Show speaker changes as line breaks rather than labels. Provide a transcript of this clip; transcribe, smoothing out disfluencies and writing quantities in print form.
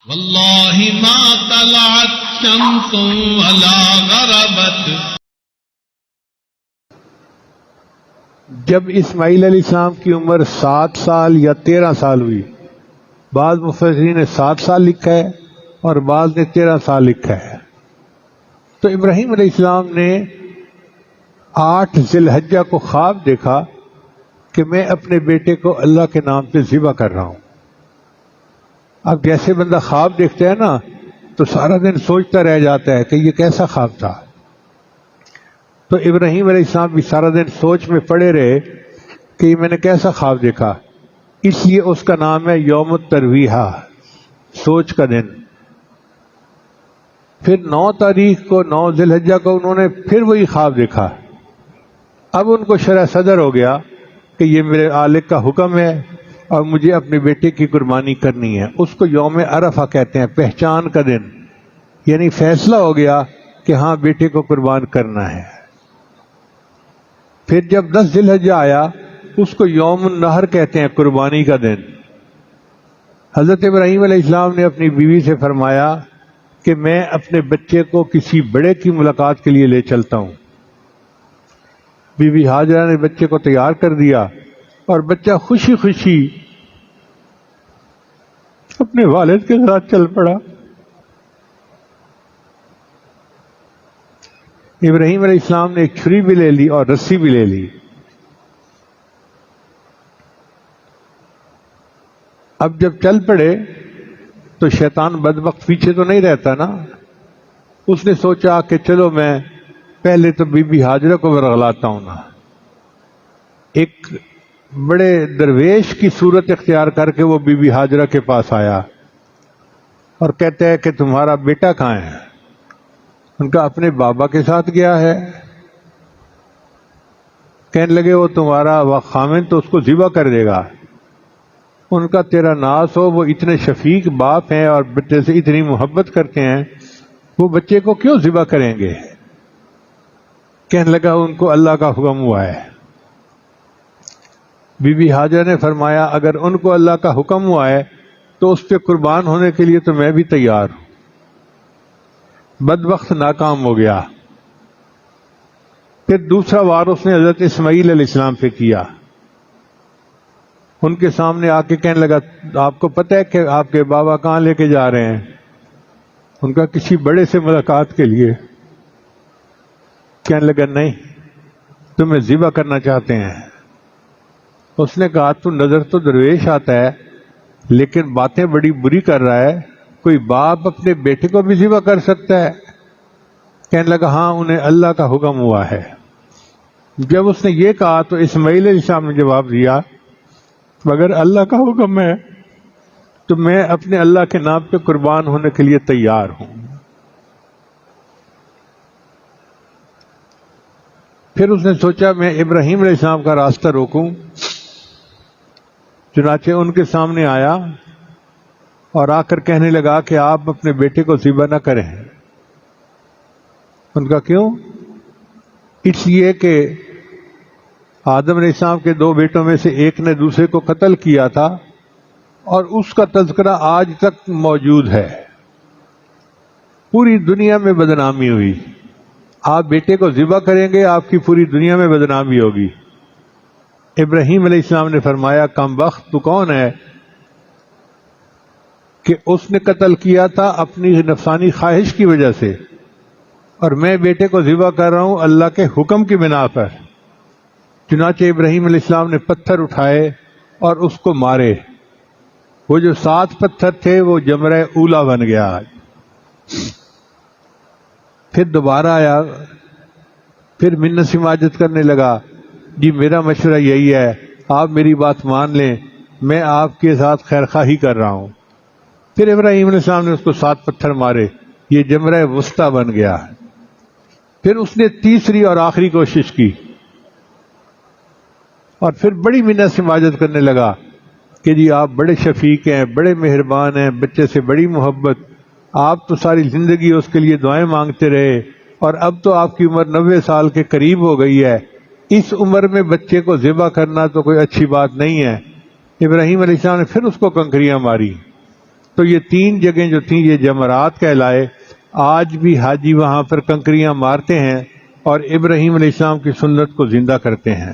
واللہ ما طلعت شمس ولا غربت.
جب اسماعیل علیہ السلام کی عمر 7 سال یا 13 سال ہوئی، بعض مفسرین نے 7 سال لکھا ہے اور بعض نے 13 سال لکھا ہے، تو ابراہیم علیہ السلام نے 8 ذی الحجہ کو خواب دیکھا کہ میں اپنے بیٹے کو اللہ کے نام پہ ذبح کر رہا ہوں. اب جیسے بندہ خواب دیکھتا ہے نا تو سارا دن سوچتا رہ جاتا ہے کہ یہ کیسا خواب تھا. تو ابراہیم علیہ السلام بھی سارا دن سوچ میں پڑے رہے کہ یہ میں نے کیسا خواب دیکھا، اس لیے اس کا نام ہے یوم الترویحہ، سوچ کا دن. پھر 9 تاریخ کو 9 ذی الحجہ کو انہوں نے پھر وہی خواب دیکھا. اب ان کو شرح صدر ہو گیا کہ یہ میرے خالق کا حکم ہے اور مجھے اپنے بیٹے کی قربانی کرنی ہے. اس کو یوم عرفہ کہتے ہیں، پہچان کا دن، یعنی فیصلہ ہو گیا کہ ہاں بیٹے کو قربان کرنا ہے. پھر جب 10 ذی الحجہ آیا اس کو یوم النحر کہتے ہیں، قربانی کا دن. حضرت ابراہیم علیہ السلام نے اپنی بیوی سے فرمایا کہ میں اپنے بچے کو کسی بڑے کی ملاقات کے لیے لے چلتا ہوں. بی بی ہاجرہ نے بچے کو تیار کر دیا اور بچہ خوشی خوشی اپنے والد کے ساتھ چل پڑا. ابراہیم علیہ السلام نے ایک چھری بھی لے لی اور رسی بھی لے لی. اب جب چل پڑے تو شیطان بدبخت پیچھے تو نہیں رہتا نا، اس نے سوچا کہ چلو میں پہلے تو بی بی ہاجرہ کو ورغلاتا ہوں نا. ایک بڑے درویش کی صورت اختیار کر کے وہ بی بی ہاجرہ کے پاس آیا اور کہتا ہے کہ تمہارا بیٹا کہاں ہے؟ ان کا اپنے بابا کے ساتھ گیا ہے. کہنے لگے وہ تمہارا خامن تو اس کو ذبح کر دے گا. ان کا تیرا ناز ہو، وہ اتنے شفیق باپ ہیں اور بچے سے اتنی محبت کرتے ہیں، وہ بچے کو کیوں ذبح کریں گے؟ کہنے لگا ان کو اللہ کا حکم ہوا ہے. بی بی ہاجرہ نے فرمایا اگر ان کو اللہ کا حکم ہوا ہے تو اس پہ قربان ہونے کے لیے تو میں بھی تیار ہوں. بدبخت ناکام ہو گیا. پھر دوسرا وار اس نے حضرت اسماعیل علیہ السلام پہ کیا. ان کے سامنے آ کے کہنے لگا آپ کو پتہ ہے کہ آپ کے بابا کہاں لے کے جا رہے ہیں؟ ان کا کسی بڑے سے ملاقات کے لیے. کہنے لگا نہیں، تمہیں ذبح کرنا چاہتے ہیں. اس نے کہا تو نظر تو درویش آتا ہے لیکن باتیں بڑی بری کر رہا ہے، کوئی باپ اپنے بیٹے کو بھی ذبح کر سکتا ہے؟ کہنے لگا ہاں انہیں اللہ کا حکم ہوا ہے. جب اس نے یہ کہا تو اسماعیل علیہ السلام نے جواب دیا اگر اللہ کا حکم ہے تو میں اپنے اللہ کے نام پہ قربان ہونے کے لیے تیار ہوں. پھر اس نے سوچا میں ابراہیم علیہ السلام کا راستہ روکوں. چنانچہ ان کے سامنے آیا اور آ کر کہنے لگا کہ آپ اپنے بیٹے کو ذبح نہ کریں. ان کا کیوں؟ اس لیے کہ آدم علیہ السلام کے 2 بیٹوں میں سے ایک نے دوسرے کو قتل کیا تھا اور اس کا تذکرہ آج تک موجود ہے. پوری دنیا میں بدنامی ہوئی. آپ بیٹے کو ذبح کریں گے آپ کی پوری دنیا میں بدنامی ہوگی. ابراہیم علیہ السلام نے فرمایا کم بخت تو کون ہے کہ اس نے قتل کیا تھا اپنی نفسانی خواہش کی وجہ سے، اور میں بیٹے کو ذبح کر رہا ہوں اللہ کے حکم کی بنا پر. چنانچہ ابراہیم علیہ السلام نے پتھر اٹھائے اور اس کو مارے. وہ جو 7 پتھر تھے وہ جمرہ اولا بن گیا. پھر دوبارہ آیا، پھر منت سماجت کرنے لگا جی میرا مشورہ یہی ہے آپ میری بات مان لیں، میں آپ کے ساتھ خیر خواہی کر رہا ہوں. پھر ابراہیم علیہ السلام نے اس کو 7 پتھر مارے، یہ جمرہ وسطیٰ بن گیا. پھر اس نے تیسری اور آخری کوشش کی اور پھر بڑی منت سماجت کرنے لگا کہ جی آپ بڑے شفیق ہیں، بڑے مہربان ہیں، بچے سے بڑی محبت، آپ تو ساری زندگی اس کے لیے دعائیں مانگتے رہے اور اب تو آپ کی عمر 90 سال کے قریب ہو گئی ہے، اس عمر میں بچے کو ذبح کرنا تو کوئی اچھی بات نہیں ہے. ابراہیم علیہ السلام نے پھر اس کو کنکریاں ماری. تو یہ 3 جگہیں جو تھیں یہ جمرات کہلائے. آج بھی حاجی وہاں پر کنکریاں مارتے ہیں اور ابراہیم علیہ السلام کی سنت کو زندہ کرتے ہیں.